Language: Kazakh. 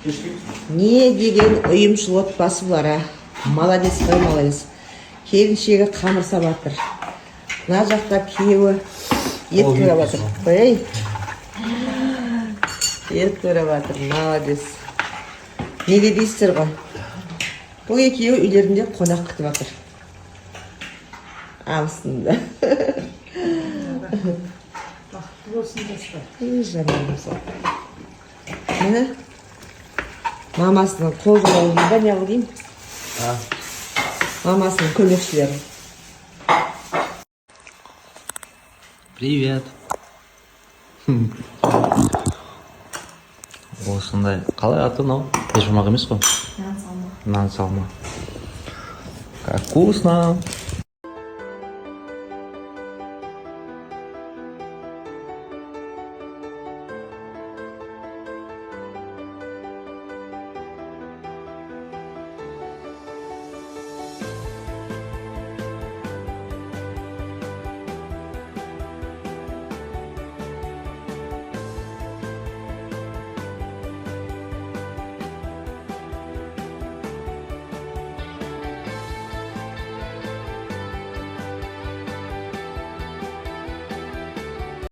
Не деген ұйымшыл отбасы бұлар, а? Молодец қой, молодец. Келіншегі қамыр сабатыр. Мына жақта күйеуі ет көріп жатыр. Ей. Ет көріп жатыр, молодец. Неге дейсіздер ғой? Бұл екеуі үйлерінде қонақ күтіп жатыр. Абысында. Бақытты болсын достар. Жанымызға. Міне. Мамасының қолдырауында не қылдеймін? Мамасының көмекшілері. Привет. Осындай. Қалай аты мынау? Бешбармақ емес қой? Нан салма. Нан салма. Как вкусно.